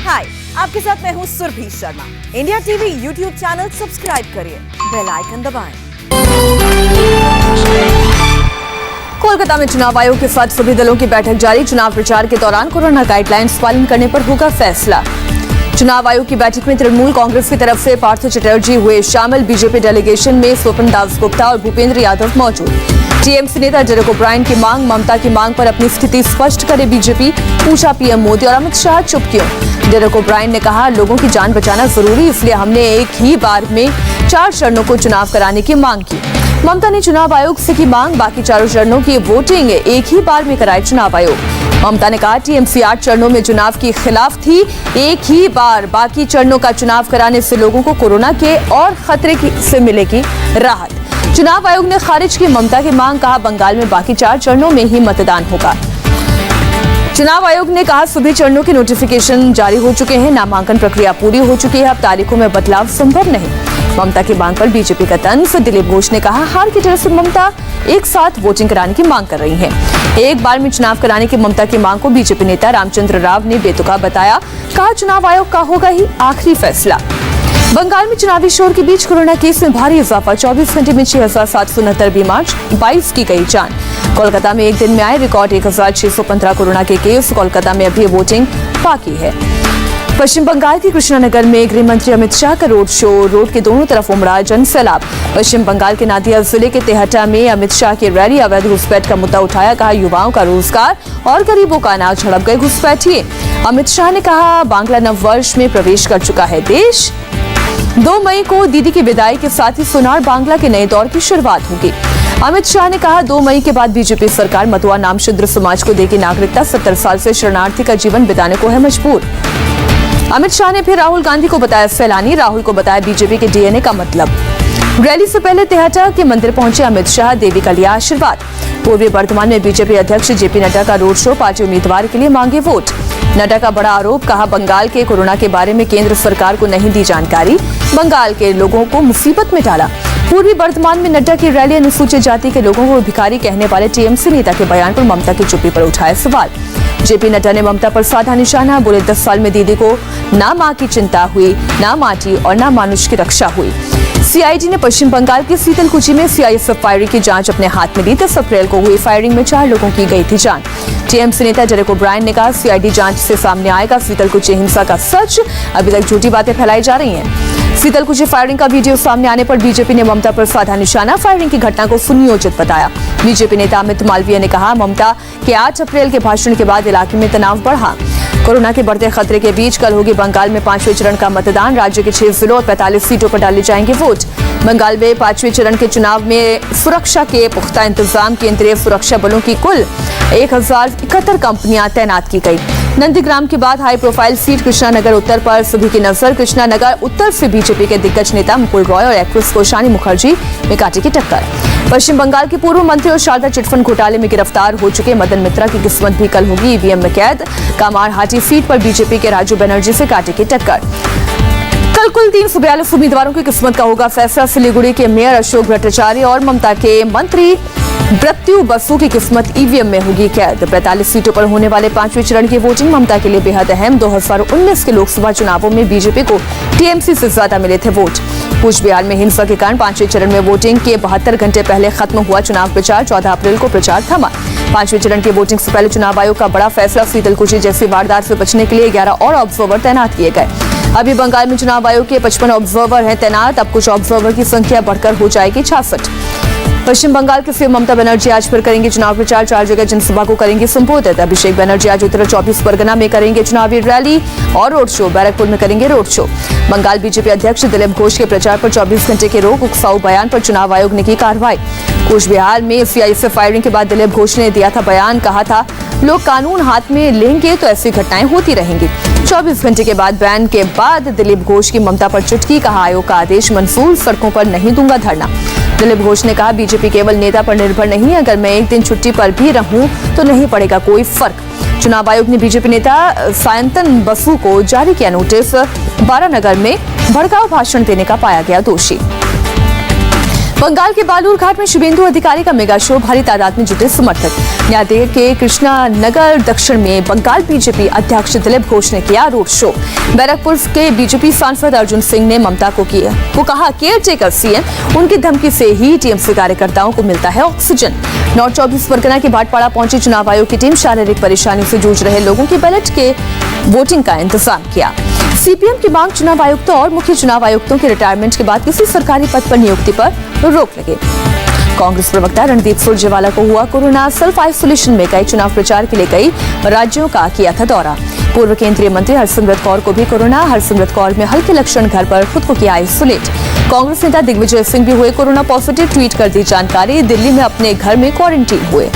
हाय, आपके साथ मैं हूँ Surabhi Sharma. India TV YouTube channel subscribe करिए, बेल आइकन दबाएं। कोलकाता में चुनाव आयोग के साथ सभी दलों की बैठक जारी। चुनाव प्रचार के दौरान कोरोना गाइडलाइंस पालन करने पर होगा फैसला। चुनाव आयोग की बैठक में तृणमूल कांग्रेस की तरफ से पार्थ चटर्जी हुए शामिल। बीजेपी डेलीगेशन में स्वपन दास गुप्ता और भूपेंद्र यादव मौजूद। टीएमसी नेता डेरेक ओब्रायन की मांग, ममता की मांग पर अपनी स्थिति स्पष्ट करे बीजेपी, पूछा पीएम मोदी। और अमित शाह चुप क्यों? डेरेक ओब्रायन ने कहा, लोगों की जान बचाना जरूरी, इसलिए हमने एक ही बार में 4 चरणों को चुनाव कराने की मांग की। ममता ने चुनाव आयोग से की मांग, बाकी 4 चरणों की वोटिंग एक ही बार में कराए चुनाव आयोग। ममता ने कहा, टीएमसी 8 चरणों में चुनाव के खिलाफ थी, एक ही बार बाकी चरणों का चुनाव कराने से लोगों को कोरोना के और खतरे से मिलेगी राहत। चुनाव आयोग ने खारिज की ममता की मांग, कहा बंगाल में बाकी 4 चरणों में ही मतदान होगा। चुनाव आयोग ने कहा, सभी चरणों के नोटिफिकेशन जारी हो चुके हैं, नामांकन प्रक्रिया पूरी हो चुकी है, अब तारीखों में बदलाव संभव नहीं। ममता की मांग पर बीजेपी का तंज। दिलीप घोष ने कहा, हार की तरह से ममता एक साथ वोटिंग कराने की मांग कर रही हैं। एक बार में चुनाव कराने की ममता की मांग को बीजेपी नेता रामचंद्र राव ने बेतुका बताया। कहा, चुनाव आयोग का होगा ही आखिरी फैसला। बंगाल में चुनावी शोर के बीच कोरोना केस में भारी इजाफा। 24 घंटे में 6,769 बीमार, 22 की गई जान। कोलकाता में एक दिन में आए रिकॉर्ड 1,615 कोरोना के केस। कोलकाता में अभी वोटिंग बाकी है। पश्चिम बंगाल के कृष्णानगर में गृह मंत्री अमित शाह का रोड शो। रोड के दोनों तरफ उमड़ा जन सैलाब। पश्चिम बंगाल के नादिया जिले के तेहटा में अमित शाह की रैली। अवैध घुसपैठ का मुद्दा उठाया। कहा, युवाओं का रोजगार और गरीबों का अनाज हड़प गए घुसपैठिए। अमित शाह ने कहा, बांग्ला नववर्ष में प्रवेश कर चुका है देश। 2 मई को दीदी की विदाई के साथ ही सोनार बांग्ला के नए दौर की शुरुआत होगी। अमित शाह ने कहा, 2 मई के बाद बीजेपी सरकार मतुआ नाम शूद्र समाज को देगी नागरिकता। 70 साल से शरणार्थी का जीवन बिताने को है मजबूर। अमित शाह ने फिर राहुल गांधी को बताया सैलानी। राहुल को बताया बीजेपी के डीएनए का मतलब। रैली से पहले तेहटा के मंदिर पहुंचे अमित शाह, देवी का लिया आशीर्वाद। पूर्वी वर्तमान में बीजेपी अध्यक्ष जेपी नड्डा का रोड शो। पार्टी उम्मीदवार के लिए मांगे वोट। नड्डा का बड़ा आरोप, कहा बंगाल के कोरोना के बारे में केंद्र सरकार को नहीं दी जानकारी, बंगाल के लोगों को मुसीबत में डाला। पूर्वी वर्तमान में नड्डा की रैली। अनुसूचित जाति के लोगों को भिखारी कहने वाले टीएमसी नेता के बयान पर ममता की चुप्पी पर उठाए सवाल। जेपी नड्डा ने ममता पर साधा निशाना। बोले, 10 साल में दीदी को ना मां की चिंता हुई, ना माटी और ना मानुष की रक्षा हुई। सीआईडी ने पश्चिम बंगाल के सीतलकुची में सीआईएसएफ फायरिंग की जांच अपने हाथ में ली। 10 अप्रैल को हुई फायरिंग में 4 लोगों की गई थी जान। टीएमसी नेता डेरेक ओब्रायन ने कहा, सीआईडी जांच से सामने आएगा सीतलकुची हिंसा का सच। अभी तक झूठी बातें फैलाई जा रही हैं। सीतलकुची फायरिंग का वीडियो सामने आने पर बीजेपी ने ममता पर साधा निशाना। फायरिंग की घटना को सुनियोजित बताया। बीजेपी नेता अमित मालवीय ने कहा, ममता के 8 अप्रैल के भाषण के बाद इलाके में तनाव बढ़ा। कोरोना के बढ़ते खतरे के बीच कल होगी बंगाल में 5वें चरण का मतदान। राज्य के 6 जिलों और 45 सीटों पर डाले जाएंगे वोट। बंगाल में 5वें चरण के चुनाव में सुरक्षा के पुख्ता इंतजाम। केंद्रीय सुरक्षा बलों की कुल 1071 कंपनियां तैनात की गई। नंदीग्राम के बाद हाई प्रोफाइल सीट कृष्णानगर उत्तर पर सभी की नजर। कृष्णानगर उत्तर से बीजेपी के दिग्गज नेता मुकुल रॉय और एक्ट्रेस कोशानी मुखर्जी में काटेगी टक्कर। पश्चिम बंगाल के पूर्व मंत्री और शारदा चिटफंड घोटाले में गिरफ्तार हो चुके मदन मित्रा की किस्मत भी कल होगी ईवीएम में कैद। कामारहाटी सीट पर बीजेपी के राजू बनर्जी से काटेगी टक्कर। कल कुल 342 उम्मीदवारों की किस्मत का होगा फैसला। सिलीगुड़ी के मेयर अशोक भट्टाचार्य और ममता के मंत्री मृत्यु बसु की किस्मत ईवीएम में होगी कैद। 45 सीटों पर होने वाले 5वें चरण की वोटिंग ममता के लिए बेहद अहम। 2019 के लोकसभा चुनावों में बीजेपी को टीएमसी से ज्यादा मिले थे वोट। कूच बिहार में हिंसा के कारण 5वें चरण में वोटिंग के 72 घंटे पहले खत्म हुआ चुनाव प्रचार। 14 अप्रैल को प्रचार थमा। 5वें चरण की वोटिंग से पहले चुनाव आयोग का बड़ा फैसला। सीतलकुची जैसी वारदात से बचने के लिए 11 और ऑब्जर्वर तैनात किए गए। अभी बंगाल में चुनाव आयोग के 55 ऑब्जर्वर हैं तैनात। अब कुछ ऑब्जर्वर की संख्या बढ़कर हो जाएगी 66। पश्चिम बंगाल के सीएम ममता बनर्जी आज फिर करेंगे चुनाव प्रचार। 4 जगह जनसभा को करेंगे संबोधित। अभिषेक बनर्जी आज उत्तर 24 परगना में करेंगे चुनावी रैली और रोड शो। बैरकपुर में करेंगे रोड शो। बंगाल बीजेपी अध्यक्ष दिलीप घोष के प्रचार पर 24 घंटे के रोक। उकसाऊ बयान पर चुनाव आयोग ने की कार्रवाई। कूच बिहार में सीआईएसएफ फायरिंग के बाद दिलीप घोष ने दिया था बयान। कहा था, लोग कानून हाथ में लेंगे तो ऐसी घटनाएं होती रहेंगी। 24 घंटे के बाद बयान के बाद दिलीप घोष की ममता पर चुटकी। कहा, आयोग का आदेश मंसूर, सड़कों पर नहीं दूंगा धरना। दिलीप घोष ने कहा, बीजेपी केवल नेता पर निर्भर नहीं, अगर मैं एक दिन छुट्टी पर भी रहूं तो नहीं पड़ेगा कोई फर्क। चुनाव आयोग ने बीजेपी नेता सायंतन बसु को जारी किया नोटिस। बारानगर में भड़काऊ भाषण देने का पाया गया दोषी। बंगाल के बालूरघाट में शुभेंदु अधिकारी का मेगा शो, भारी तादाद में जुटे समर्थक। न्यायालय के कृष्णा नगर दक्षिण में बंगाल बीजेपी अध्यक्ष दिलीप घोष ने किया रोड शो। बैरकपुर के बीजेपी सांसद अर्जुन सिंह ने ममता को कहा केयर टेकर सीएम, उनकी धमकी से ही टीएमसी कार्यकर्ताओं को मिलता है ऑक्सीजन। नॉर्थ 24 परगना के भाटपाड़ा पहुंची चुनाव आयोग की टीम शारीरिक परेशानी से जूझ रहे लोगों की बैलेट के वोटिंग का इंतजाम किया। सीपीएम की मांग, चुनाव आयुक्तों और मुख्य चुनाव आयुक्तों के रिटायरमेंट के बाद किसी सरकारी पद पर नियुक्ति पर रोक लगे। कांग्रेस प्रवक्ता रणदीप सुरजेवाला को हुआ कोरोना, सेल्फ आइसोलेशन में गए। चुनाव प्रचार के लिए कई राज्यों का किया था दौरा। पूर्व केंद्रीय मंत्री हरसिमरत कौर को भी कोरोना, हरसिमरत कौर में हल्के लक्षण, घर पर खुद को किया आइसोलेट। कांग्रेस नेता दिग्विजय सिंह भी हुए कोरोना पॉजिटिव, ट्वीट कर दी जानकारी, दिल्ली में अपने घर में क्वारंटीन हुए।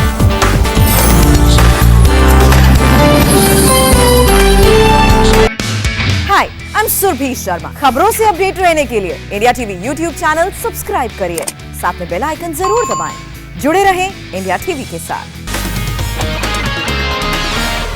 हाय, आई एम सुरभि शर्मा। खबरों से अपडेट रहने के लिए India TV YouTube channel subscribe करिए, साथ में बेल आइकन जरूर दबाएं। जुड़े रहें इंडिया टीवी के साथ।